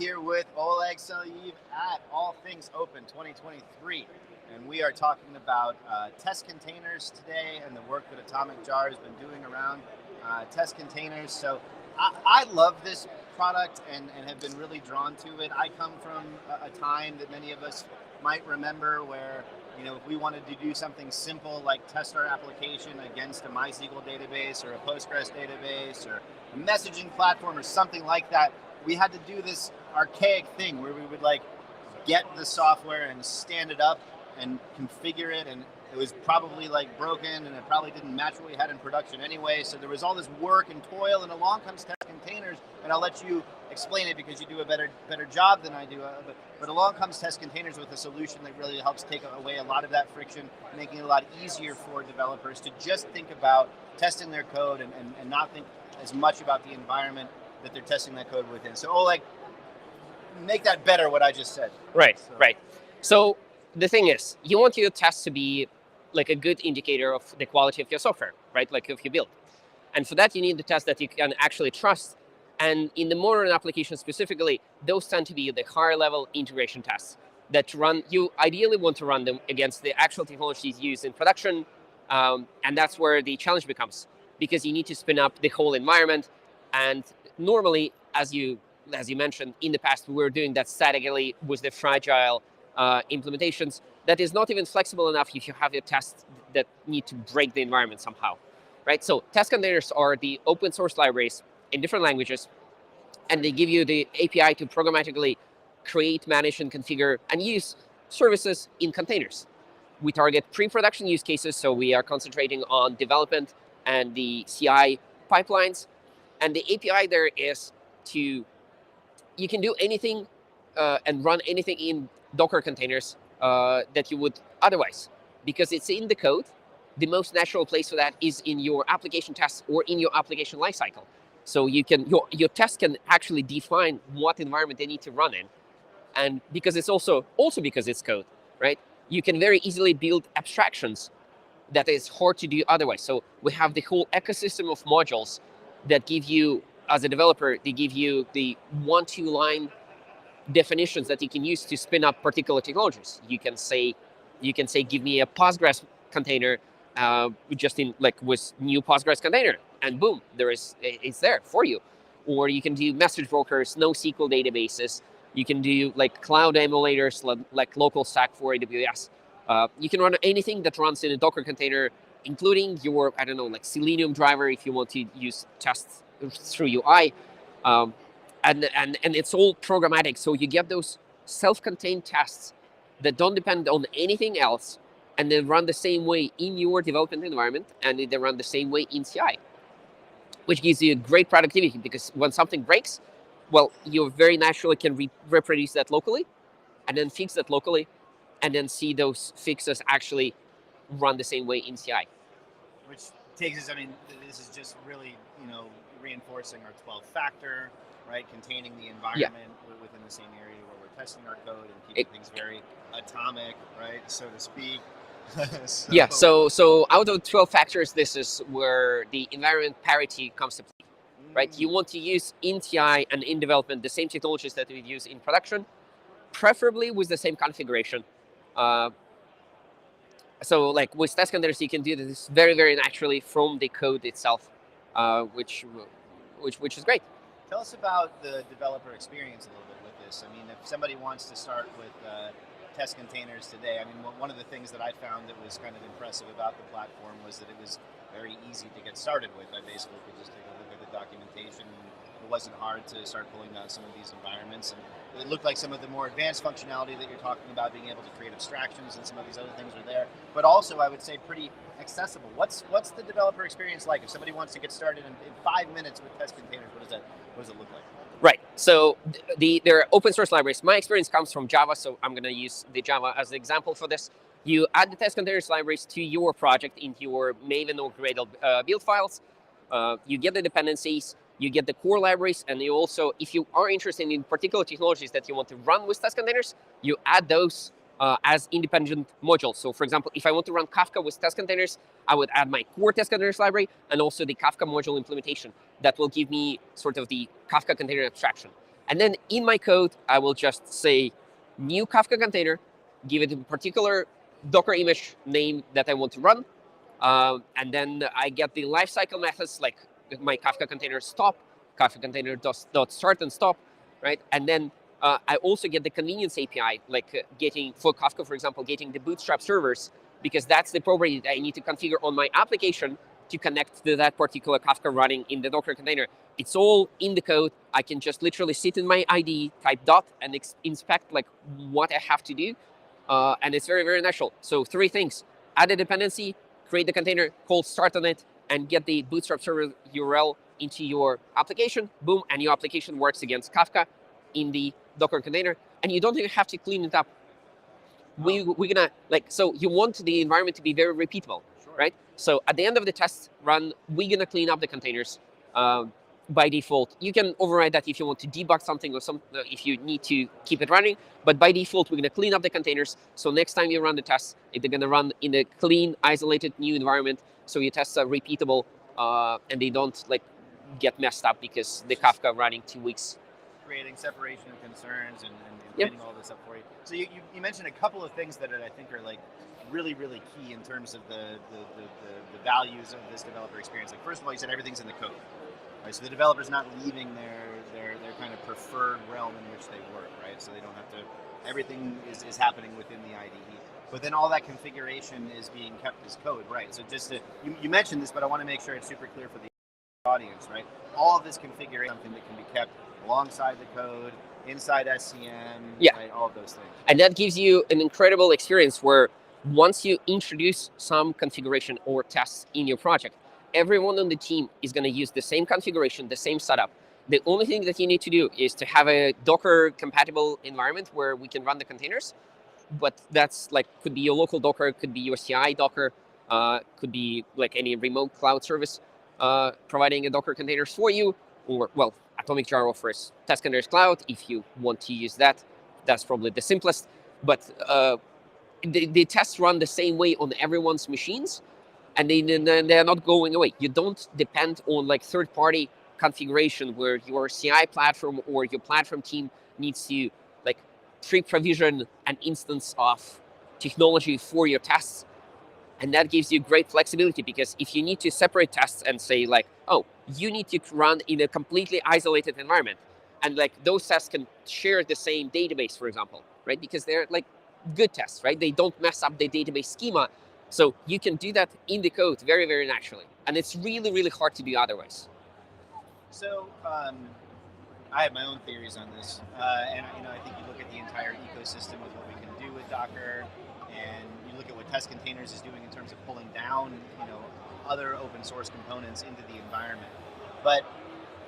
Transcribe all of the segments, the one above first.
here with Oleg Saliyev at All Things Open 2023. And we are talking about test containers today and the work that Atomic Jar has been doing around test containers. So I love this product and have been really drawn to it. I come from a time that many of us might remember where, you know, if we wanted to do something simple like test our application against a MySQL database or a Postgres database or a messaging platform or something like that, we had to do this archaic thing where we would like get the software and stand it up and configure it, and it was probably like broken and it probably didn't match what we had in production anyway. So there was all this work and toil, and along comes test containers, and I'll let you explain it because you do a better job than I do. But along comes test containers with a solution that really helps take away a lot of that friction, making it a lot easier for developers to just think about testing their code and not think as much about the environment that they're testing that code within. So Oleg, make that better what I just said. Right. So the thing is, you want your tests to be like a good indicator of the quality of your software, right? Like if you build. And for that, you need the tests that you can actually trust. And in the modern application specifically, those tend to be the higher level integration tests that run, you ideally want to run them against the actual technologies used in production. And that's where the challenge becomes, because you need to spin up the whole environment. And normally, as you mentioned, in the past, we were doing that statically with the fragile implementations that is not even flexible enough if you have your tests that need to break the environment somehow, right? So test containers are the open source libraries in different languages, and they give you the API to programmatically create, manage, and configure and use services in containers. We target pre-production use cases, so we are concentrating on development and the CI pipelines. And the API there is you can do anything and run anything in Docker containers that you would otherwise, because it's in the code. The most natural place for that is in your application tests or in your application lifecycle. So you can your test can actually define what environment they need to run in, and because it's also because it's code, right? You can very easily build abstractions that is hard to do otherwise. So we have the whole ecosystem of modules that give you, as a developer, they give you the 1-2 line definitions that you can use to spin up particular technologies. You can say, give me a Postgres container, just in like with new Postgres container, and boom, it's there for you. Or you can do message brokers, NoSQL databases. You can do like cloud emulators, like local stack for AWS. You can run anything that runs in a Docker container, including your, I don't know, like Selenium driver if you want to use tests through UI. And it's all programmatic. So you get those self-contained tests that don't depend on anything else, and they run the same way in your development environment, and they run the same way in CI, which gives you great productivity, because when something breaks, well, you very naturally can reproduce that locally and then fix that locally, and then see those fixes actually run the same way in CI. Which takes us, I mean, this is just really, reinforcing our 12 factor, right? Containing the environment within the same area where we're testing our code and keeping things very atomic, right? So to speak. So out of 12 factors, this is where the environment parity comes to play, right? You want to use in TI and in development the same technologies that we use in production, preferably with the same configuration. So like with test containers, you can do this very, very naturally from the code itself, which is great. Tell us about the developer experience a little bit with this. I mean, if somebody wants to start with test containers today, I mean, one of the things that I found that was kind of impressive about the platform was that it was very easy to get started with. I basically could just take a look at the documentation. It wasn't hard to start pulling out some of these environments, and it looked like some of the more advanced functionality that you're talking about, being able to create abstractions and some of these other things are there, but also I would say pretty accessible. What's the developer experience like? If somebody wants to get started in 5 minutes with test containers, what does it look like? Right. So there are open source libraries. My experience comes from Java, so I'm going to use the Java as an example for this. You add the test containers libraries to your project into your Maven or Gradle build files. You get the dependencies, you get the core libraries, and you also, if you are interested in particular technologies that you want to run with test containers, you add those as independent modules. So for example, if I want to run Kafka with test containers, I would add my core test containers library and also the Kafka module implementation that will give me sort of the Kafka container abstraction. And then in my code, I will just say new Kafka container, give it a particular Docker image name that I want to run. And then I get the lifecycle methods like my Kafka container stop, Kafka container dot start and stop, right? And then I also get the convenience API, like getting, for Kafka, for example, getting the Bootstrap servers, because that's the property that I need to configure on my application to connect to that particular Kafka running in the Docker container. It's all in the code. I can just literally sit in my IDE, type dot, and inspect like what I have to do. And it's very, very natural. So 3 things: add a dependency, create the container, call start on it, and get the Bootstrap server URL into your application. Boom, and your application works against Kafka in the Docker container, and you don't even have to clean it up. We're gonna so you want the environment to be very repeatable, right? So at the end of the test run, we're gonna clean up the containers by default. You can override that if you want to debug something or if you need to keep it running. But by default, we're gonna clean up the containers. So next time you run the tests, they're gonna run in a clean, isolated new environment. So your tests are repeatable and they don't get messed up because the Kafka running 2 weeks. Creating separation of concerns and cleaning all this up for you. So you mentioned a couple of things that I think are really, really key in terms of the values of this developer experience. Like, first of all, you said everything's in the code, right? So the developer's not leaving their kind of preferred realm in which they work, right? So they don't have to, everything is happening within the IDE. But then all that configuration is being kept as code, right? So just you mentioned this, but I want to make sure it's super clear for the audience, right? All of this configuration is something that can be kept alongside the code, inside SCM, right? All of those things. And that gives you an incredible experience where once you introduce some configuration or tests in your project, everyone on the team is going to use the same configuration, the same setup. The only thing that you need to do is to have a Docker compatible environment where we can run the containers. But that's could be your local Docker, could be your CI Docker, could be any remote cloud service providing a Docker containers for you, or Atomic Jar offers Test Containers Cloud. If you want to use that, that's probably the simplest. But the tests run the same way on everyone's machines, and they're not going away. You don't depend on third-party configuration where your CI platform or your platform team needs to pre-provision an instance of technology for your tests. And that gives you great flexibility, because if you need to separate tests and say oh, you need to run in a completely isolated environment, and those tests can share the same database, for example, right? Because they're good tests, right? They don't mess up the database schema. So you can do that in the code very, very naturally. And it's really, really hard to do otherwise. So I have my own theories on this. And I think you look at the entire ecosystem of what we can do with Docker, and you look at what Test Containers is doing in terms of pulling down, other open source components into the environment. But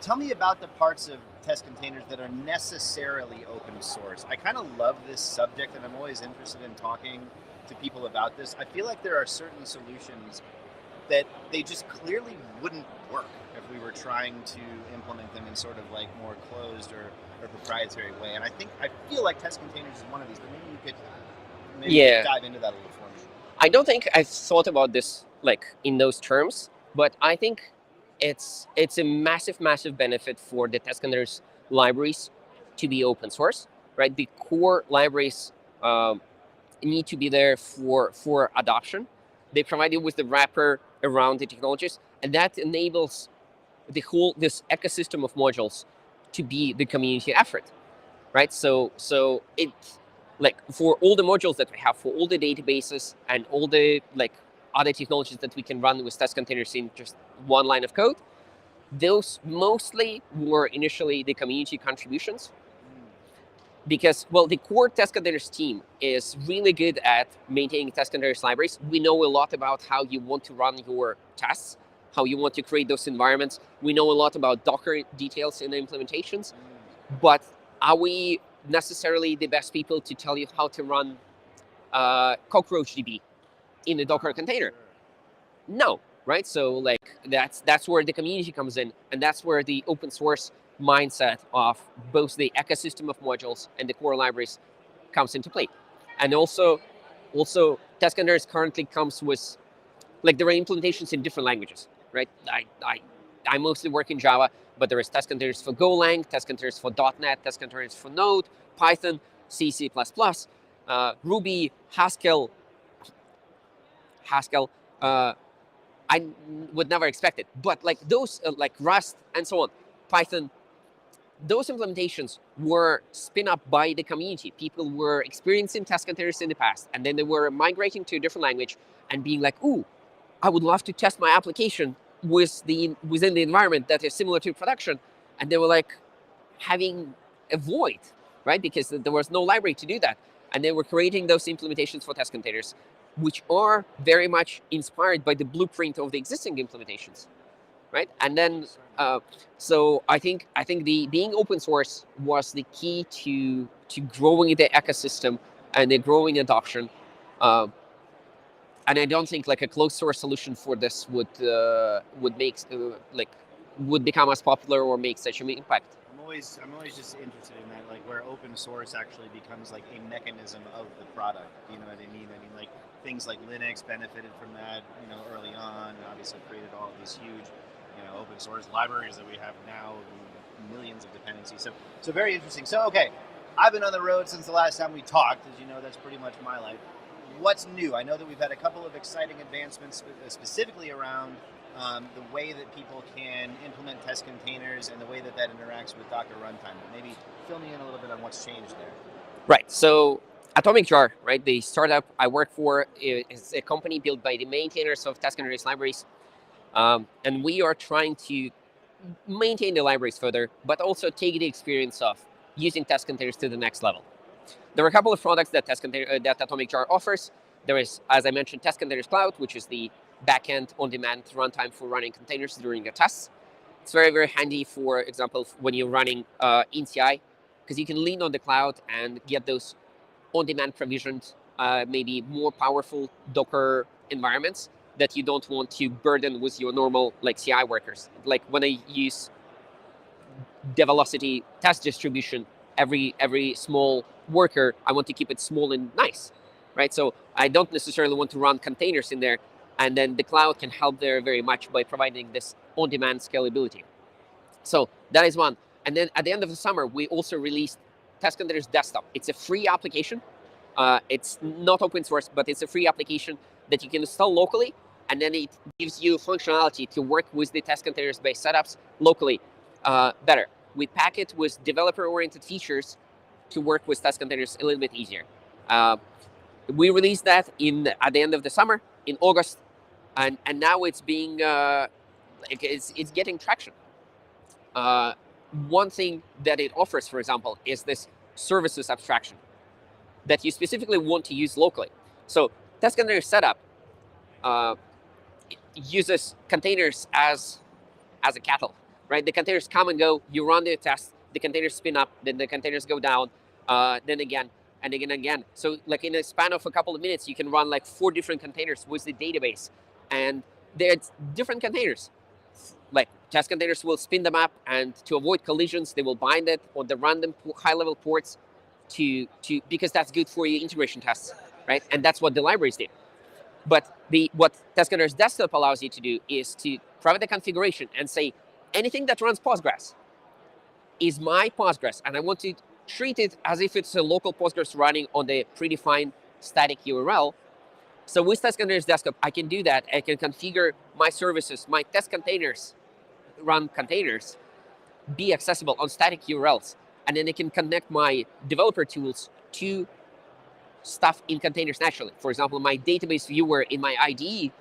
tell me about the parts of Test Containers that are necessarily open source. I kind of love this subject, and I'm always interested in talking to people about this. I feel like there are certain solutions that they just clearly wouldn't work if we were trying to implement them in sort of more closed or proprietary way. And I feel like Test Containers is one of these, but maybe you could dive into that a little for me. I don't think I've thought about this in those terms, but I think it's a massive, massive benefit for the Test Containers libraries to be open source, right? The core libraries need to be there for adoption. They provide you with the wrapper around the technologies, and that enables this ecosystem of modules to be the community effort, right? So it for all the modules that we have, for all the databases and all the other technologies that we can run with Test Containers in just one line of code, those mostly were initially the community contributions. Because, the core Test Containers team is really good at maintaining Test Containers libraries. We know a lot about how you want to run your tests, how you want to create those environments. We know a lot about Docker details in the implementations. But are we necessarily the best people to tell you how to run CockroachDB in a Docker container? No, right? So that's where the community comes in, and that's where the open source mindset of both the ecosystem of modules and the core libraries comes into play. And also Test Containers currently comes with there are implementations in different languages, right? I mostly work in Java, but there is test containers for Golang, test containers for .NET, test containers for Node, Python, C, C++, Ruby, Haskell. I would never expect it, but like those, like Rust and so on, Python, those implementations were spin up by the community. People were experiencing test containers in the past, and then they were migrating to a different language and being like, "Ooh, I would love to test my application within the environment that is similar to production," and they were like having a void, right? Because there was no library to do that, and they were creating those implementations for test containers, which are very much inspired by the blueprint of the existing implementations, right? And then so I think the being open source was the key to growing the ecosystem and the growing adoption. Uh, and I don't think like a closed source solution for this would make like would become as popular or make such an impact. I'm always just interested in that, like where open source actually becomes like a mechanism of the product. You know what I mean? I mean, like things like Linux benefited from that, you know, early on, and obviously created all of these huge, you know, open source libraries that we have now, millions of dependencies. So very interesting. So okay, I've been on the road since the last time we talked. As you know, that's pretty much my life. What's new? I know that we've had a couple of exciting advancements specifically around the way that people can implement test containers and the way that interacts with Docker runtime. But maybe fill me in a little bit on what's changed there. Right. So Atomic Jar, right, the startup I work for, is a company built by the maintainers of test containers libraries. And we are trying to maintain the libraries further, but also take the experience of using test containers to the next level. There are a couple of products that that Atomic Jar offers. There is, as I mentioned, Test Containers Cloud, which is the backend on-demand runtime for running containers during your tests. It's very, very handy, for example, when you're running in CI, because you can lean on the cloud and get those on-demand provisioned, maybe more powerful Docker environments that you don't want to burden with your normal like CI workers. Like when I use Develocity test distribution, every small worker, I want to keep it small and nice, right? So I don't necessarily want to run containers in there, and then the cloud can help there very much by providing this on-demand scalability. So that is one. And then at the end of the summer, we also released Test Containers Desktop. It's a free application. It's not open source, but it's a free application that you can install locally, and then it gives you functionality to work with the test containers-based setups locally better. We pack it with developer-oriented features to work with test containers a little bit easier. We released that at the end of the summer in August, and now it's being it's getting traction. One thing that it offers, for example, is this services abstraction that you specifically want to use locally. So test container setup uses containers as a cattle, right? The containers come and go. You run the test. The containers spin up. Then the containers go down. Then again and again and again. So like in a span of a couple of minutes, you can run like 4 different containers with the database, and there's different containers. Like test containers will spin them up, and to avoid collisions, they will bind it on the random high-level ports because that's good for your integration tests, right? And that's what the libraries did. But what Test Containers Desktop allows you to do is to provide a configuration and say, anything that runs Postgres is my Postgres, and I want to treat it as if it's a local Postgres running on the predefined static URL. So with Test Containers Desktop, I can do that. I can configure my services, my test containers, run containers, be accessible on static URLs, and then I can connect my developer tools to stuff in containers naturally. For example, my database viewer in my IDE,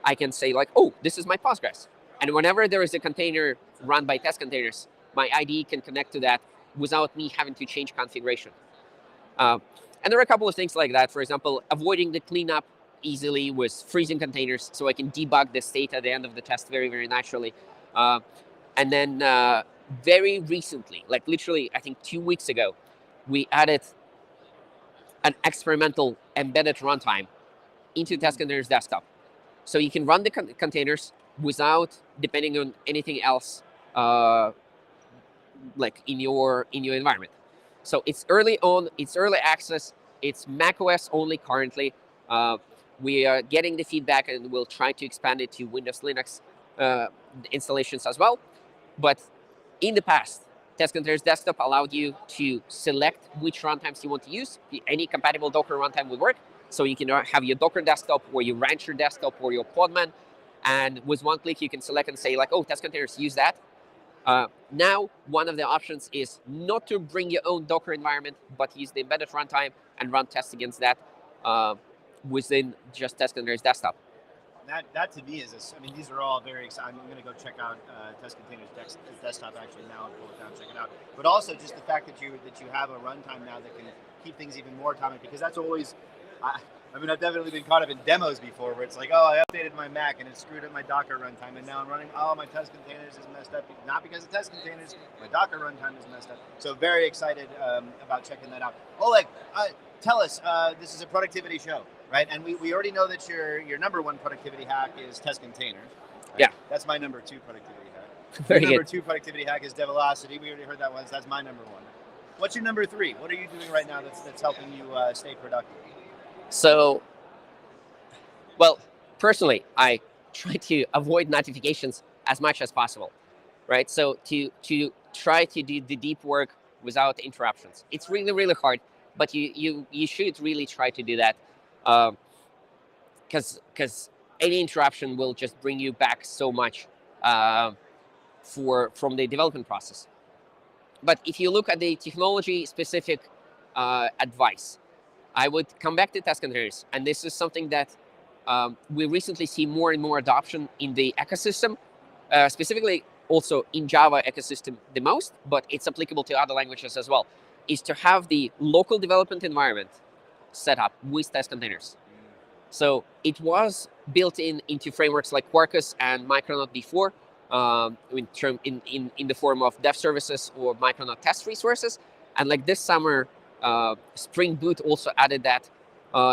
I can say like, oh, this is my Postgres. And whenever there is a container run by test containers, my IDE can connect to that without me having to change configuration. And there are a couple of things like that. For example, avoiding the cleanup easily with freezing containers, so I can debug the state at the end of the test very, very naturally. And then very recently, like literally, I think 2 weeks ago, we added an experimental embedded runtime into Test Containers Desktop. So you can run the containers without depending on anything else like in your environment. So it's early on, it's early access, it's macOS only currently. We are getting the feedback, and we'll try to expand it to Windows, Linux installations as well. But In the past, Test Containers Desktop allowed you to select which runtimes you want to use. Any compatible Docker runtime would work. So you can have your Docker desktop or your Rancher desktop or your Podman. And with one click, you can select and say like, oh, Test Containers, use that. Now, one of the options is not to bring your own Docker environment, but use the embedded runtime and run tests against that within just Test Containers Desktop. That to me is, I mean, these are all very exciting. I'm going to go check out Test Containers Desktop actually now and pull it down, check it out. But also just the fact that you have a runtime now that can keep things even more atomic, because that's always, I mean, I've definitely been caught up in demos before where it's like, oh, I updated my Mac and it screwed up my Docker runtime, and now I'm running, oh, my Test Containers is messed up. Not because of Test Containers, my Docker runtime is messed up. So very excited about checking that out. Oleg, tell us, this is a productivity show, right? And we already know that your number one productivity hack is Test Containers. Right? Yeah. That's my number two productivity hack. Very Your number good. two productivity hack is Develocity. We already heard that once. That's my number one. What's your number three? What are you doing right now that's helping you stay productive? So, well, personally, I try to avoid notifications as much as possible, right? So to try to do the deep work without interruptions. It's really, really hard, but you should really try to do that, because any interruption will just bring you back so much from the development process. But if you look at the technology-specific advice, I would come back to Test Containers, and this is something that we recently see more and more adoption in the ecosystem, specifically also in Java ecosystem the most, but it's applicable to other languages as well, is to have the local development environment set up with Test Containers. So it was built into frameworks like Quarkus and Micronaut before, in the form of dev services or Micronaut test resources. And like this summer, Spring Boot also added that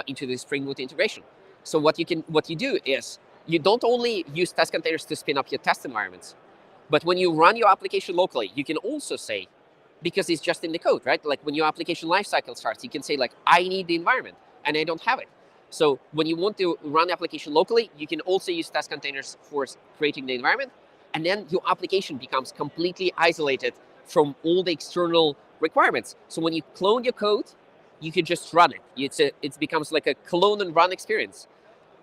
into the Spring Boot integration. So what you do is you don't only use Test Containers to spin up your test environments, but when you run your application locally, you can also say, because it's just in the code, right? Like when your application lifecycle starts, you can say like, I need the environment and I don't have it. So when you want to run the application locally, you can also use Test Containers for creating the environment. And then your application becomes completely isolated from all the external requirements. So when you clone your code, you can just run it. It becomes like a clone and run experience.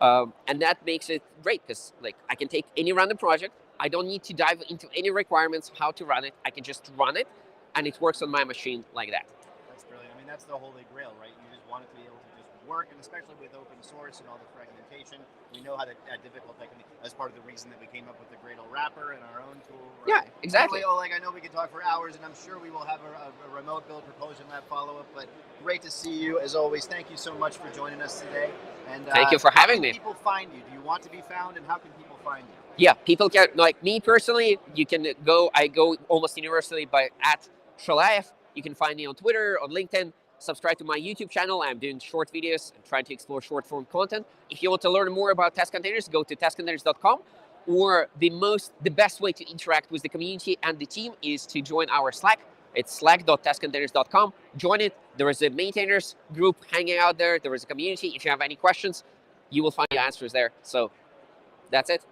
And that makes it great because like I can take any random project. I don't need to dive into any requirements, how to run it. I can just run it and it works on my machine like that. That's brilliant. I mean, that's the holy grail, right? You just want it to be able to just work, and especially with open source and all the fragmentation, we know how difficult that can be. That's part of the reason that we came up with the Gradle wrapper and our own tool. Right? Yeah, exactly. Anyway, Oleg, I know we could talk for hours, and I'm sure we will have a remote build Propulsion Lab follow-up, but great to see you as always. Thank you so much for joining us today. And thank you for having me. How can people find you? Do you want to be found, and how can people find you? Yeah, people can, like me personally, you can go, I go almost universally by @Shalaev. You can find me on Twitter, on LinkedIn. Subscribe to my YouTube channel. I'm doing short videos and trying to explore short form content. If you want to learn more about Test Containers, go to testcontainers.com. Or the best way to interact with the community and the team is to join our Slack. It's slack.testcontainers.com. Join it. There is a maintainers group hanging out there. There is a community. If you have any questions, you will find the answers there. So that's it.